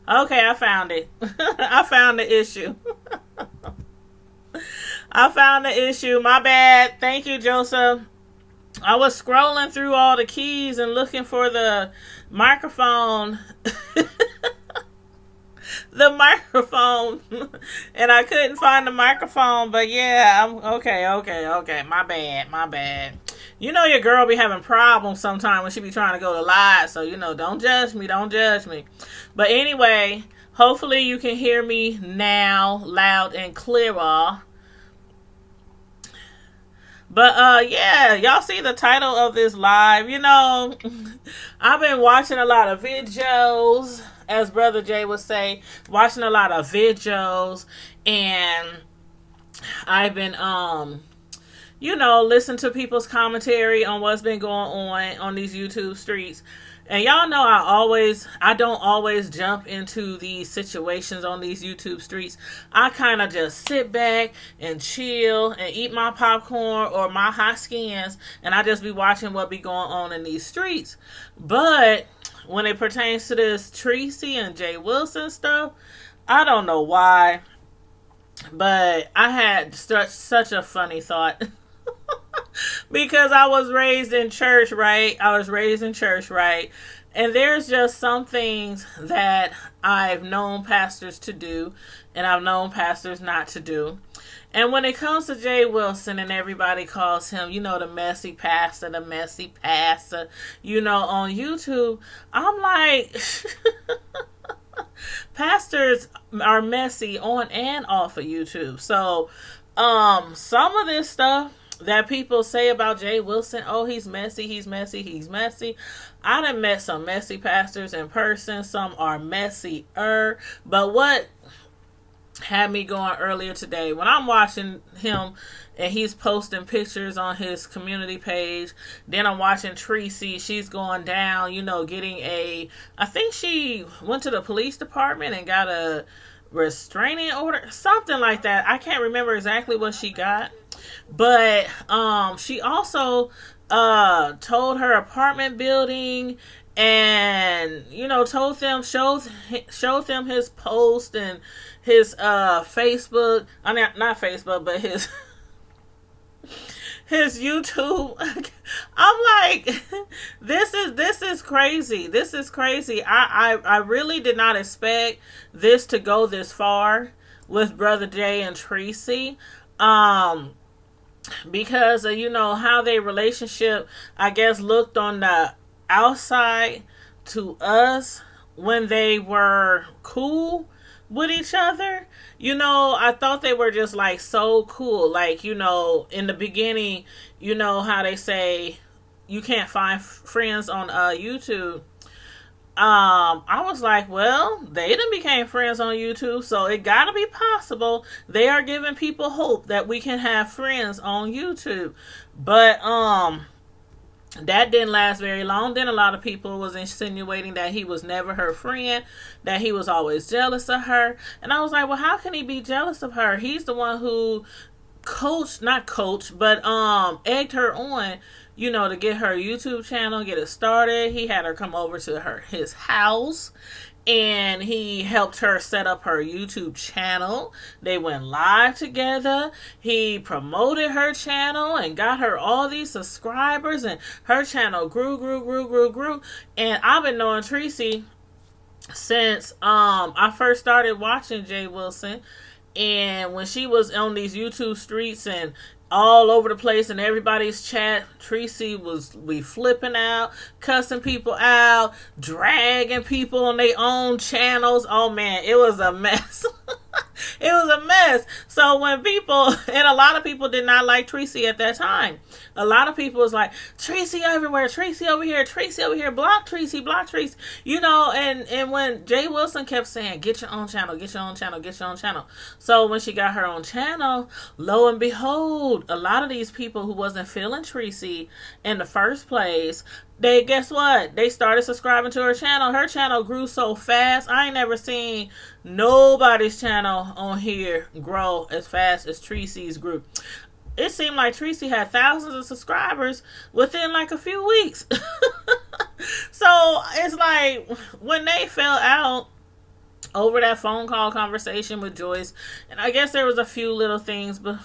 Okay, I found it. I found the issue. I found the issue. My bad. Thank you, Joseph. I was scrolling through all the keys and looking for the microphone, the microphone, and I couldn't find the microphone. But yeah, I'm okay, okay, okay. My bad, my bad. You know your girl be having problems sometimes when she be trying to go to live, so don't judge me, don't judge me. But anyway, hopefully you can hear me now, loud and clear. But yeah, y'all see the title of this live. I've been watching a lot of videos, as Brother Jay would say, watching a lot of videos, and I've been listen to people's commentary on what's been going on these YouTube streets. And y'all know I don't always jump into these situations on these YouTube streets. I kind of just sit back and chill and eat my popcorn or my hot skins, and I just be watching what be going on in these streets. But when it pertains to this Tracy and Jay Wilson stuff, I don't know why, but I had such a funny thought. Because I was raised in church, right? And there's just some things that I've known pastors to do and I've known pastors not to do. And when it comes to Jay Wilson, and everybody calls him, the messy pastor, on YouTube, I'm like, pastors are messy on and off of YouTube. So, some of this stuff that people say about Jay Wilson, oh, he's messy. I done met some messy pastors in person. Some are messier. But what had me going earlier today, when I'm watching him and he's posting pictures on his community page, then I'm watching Tracy, she's going down, I think she went to the police department and got a restraining order, something like that. I can't remember exactly what she got. But she also told her apartment building and showed them his post and his Facebook. I mean, not Facebook, but his his YouTube. I'm like, this is crazy. This is crazy. I really did not expect this to go this far with Brother Jay and Tracy. Because of, how their relationship, I guess, looked on the outside to us when they were cool with each other. I thought they were just like so cool. Like, in the beginning, how they say you can't find friends on YouTube. I was like, well, they done became friends on YouTube, so it gotta be possible. They are giving people hope that we can have friends on YouTube. But that didn't last very long. Then a lot of people was insinuating that he was never her friend, that he was always jealous of her. And I was like, well, how can he be jealous of her? He's the one who egged her on, to get her YouTube channel, get it started. He had her come over to his house, and he helped her set up her YouTube channel. They went live together. He promoted her channel and got her all these subscribers, and her channel grew. And I've been knowing Tracy since I first started watching Jay Wilson. And when she was on these YouTube streets and all over the place in everybody's chat, Tracy was flipping out, cussing people out, dragging people on their own channels. Oh man, it was a mess. It was a mess. So when people, and a lot of people did not like Tracy at that time. A lot of people was like, Tracy everywhere, Tracy over here, block Tracy. And when Jay Wilson kept saying, get your own channel. So when she got her own channel, lo and behold, a lot of these people who wasn't feeling Tracy in the first place, guess what? They started subscribing to her channel. Her channel grew so fast. I ain't never seen nobody's channel on here grow as fast as Tracy's grew. It seemed like Tracy had thousands of subscribers within like a few weeks. So it's like when they fell out, over that phone call conversation with Joyce. And I guess there was a few little things, but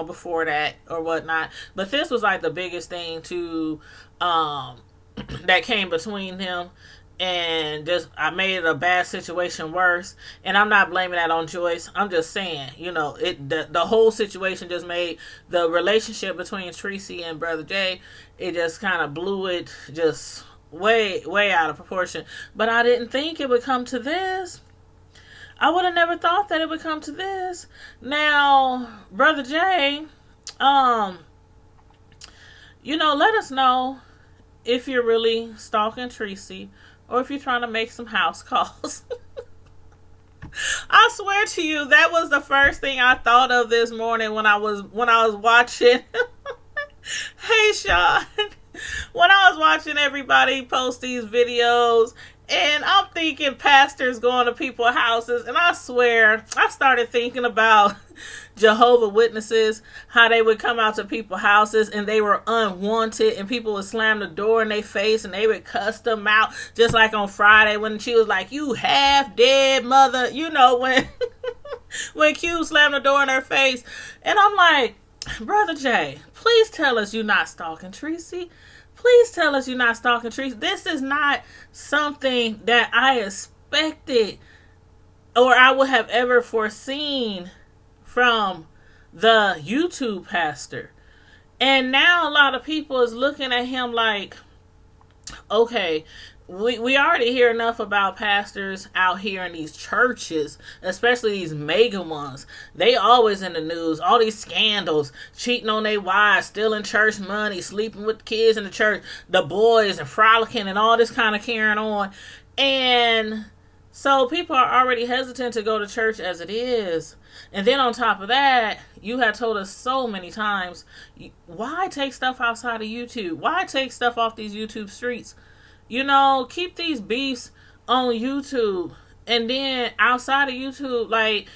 before that or whatnot. But this was like the biggest thing to that came between them. And just I made a bad situation worse. And I'm not blaming that on Joyce. I'm just saying, the whole situation just made the relationship between Tracy and Brother Jay, it just kind of blew it just way out of proportion. But I didn't think it would come to this. I would have never thought that it would come to this. Now, Brother Jay, let us know if you're really stalking Tracy, or if you're trying to make some house calls. I swear to you, that was the first thing I thought of this morning when I was watching. Hey, Sean. When I was watching everybody post these videos, and I'm thinking pastors going to people's houses, and I swear, I started thinking about Jehovah Witnesses, how they would come out to people's houses and they were unwanted, and people would slam the door in their face and they would cuss them out, just like on Friday when she was like, "You half dead mother," when when Q slammed the door in her face. And I'm like, Brother Jay, please tell us you're not stalking Tracy. Please tell us you're not stalking Tracy. This is not something that I expected or I would have ever foreseen from the YouTube pastor. And now a lot of people is looking at him like, okay, we already hear enough about pastors out here in these churches, especially these mega ones. They always in the news. All these scandals, cheating on their wives, stealing church money, sleeping with kids in the church, the boys and frolicking and all this kind of carrying on. And so people are already hesitant to go to church as it is. And then on top of that, you have told us so many times, why take stuff outside of YouTube? Why take stuff off these YouTube streets? Keep these beefs on YouTube. And then outside of YouTube, like,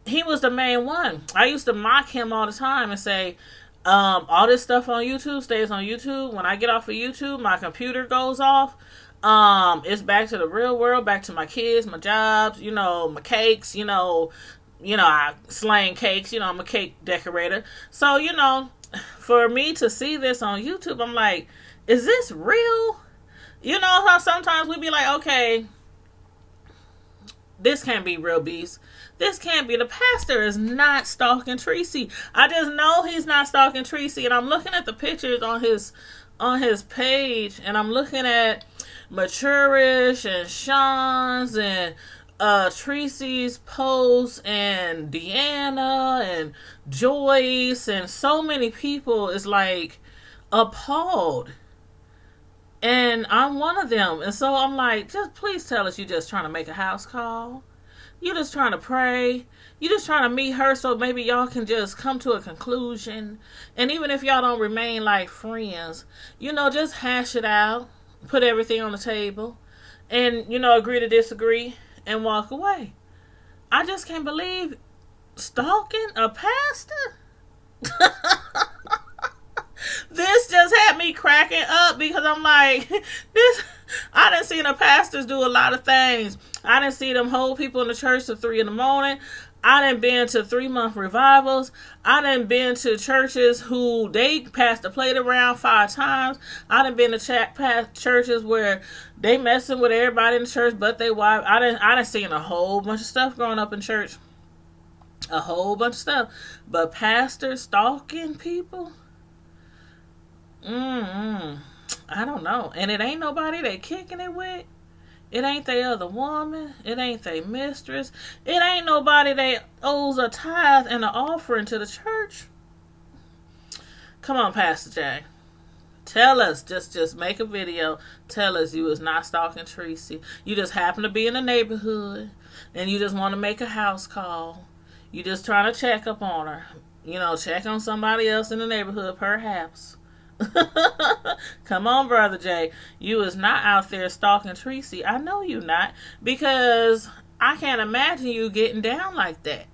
he was the main one. I used to mock him all the time and say, all this stuff on YouTube stays on YouTube. When I get off of YouTube, my computer goes off. It's back to the real world, back to my kids, my jobs, my cakes, I slang cakes, I'm a cake decorator. So, for me to see this on YouTube, I'm like, is this real? How sometimes we be like, okay, this can't be real beast. This can't be. The pastor is not stalking Tracy. I just know he's not stalking Tracy. And I'm looking at the pictures on his page, and I'm looking at Maturish and Sean's and Tracy's posts and Deanna and Joyce, and so many people is like appalled. And I'm one of them. And so I'm like, just please tell us you're just trying to make a house call. You're just trying to pray. You're just trying to meet her so maybe y'all can just come to a conclusion. And even if y'all don't remain like friends, just hash it out. Put everything on the table. And, agree to disagree and walk away. I just can't believe stalking a pastor. This just had me cracking up because I'm like, I done seen the pastors do a lot of things. I done see them hold people in the church till 3 a.m. I done been to 3-month revivals. I done been to churches who they passed the plate around 5 times. I done been to churches where they messing with everybody in the church but they wife. I done seen a whole bunch of stuff growing up in church. A whole bunch of stuff. But pastors stalking people? I don't know. And it ain't nobody they kicking it with. It ain't their other woman. It ain't their mistress. It ain't nobody that owes a tithe and an offering to the church. Come on, Pastor Jay. Tell us. Just make a video. Tell us you was not stalking Tracy. You just happen to be in the neighborhood and you just want to make a house call. You just trying to check up on her. Check on somebody else in the neighborhood, perhaps. Come on, Brother Jay. You is not out there stalking Tracy. I know you not, because I can't imagine you getting down like that.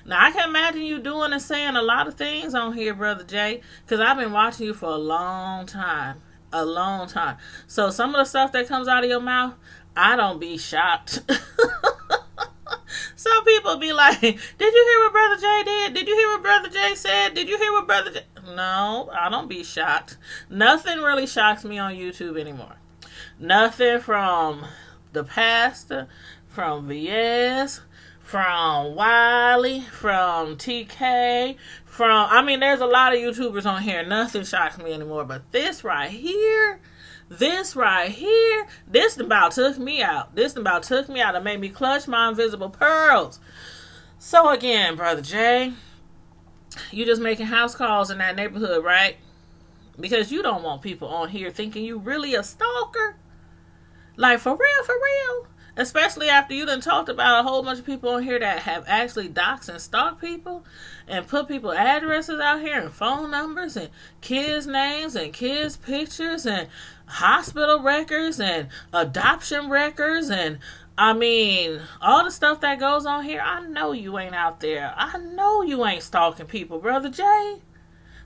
Now, I can imagine you doing and saying a lot of things on here, Brother Jay, because I've been watching you for a long time. A long time. So some of the stuff that comes out of your mouth, I don't be shocked. Some people be like, did you hear what Brother J did? Did you hear what Brother J said? Did you hear what Brother J... No, I don't be shocked. Nothing really shocks me on YouTube anymore. Nothing from the pastor, from VS, from Wiley, from TK, there's a lot of YouTubers on here. Nothing shocks me anymore. But this right here, this about took me out. This about took me out and made me clutch my invisible pearls. So again, Brother J, you just making house calls in that neighborhood, right? Because you don't want people on here thinking you really a stalker. Like, for real. Especially after you done talked about a whole bunch of people on here that have actually doxed and stalked people and put people addresses out here and phone numbers and kids' names and kids' pictures and hospital records and adoption records and all the stuff that goes on here. I know you ain't out there. I know you ain't stalking people, Brother J.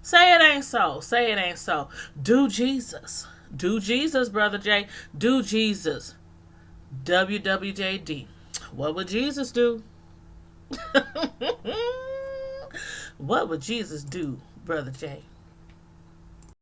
Say it ain't so. Say it ain't so. Do Jesus. Do Jesus, Brother J. Do Jesus. WWJD. What would Jesus do? What would Jesus do, Brother J?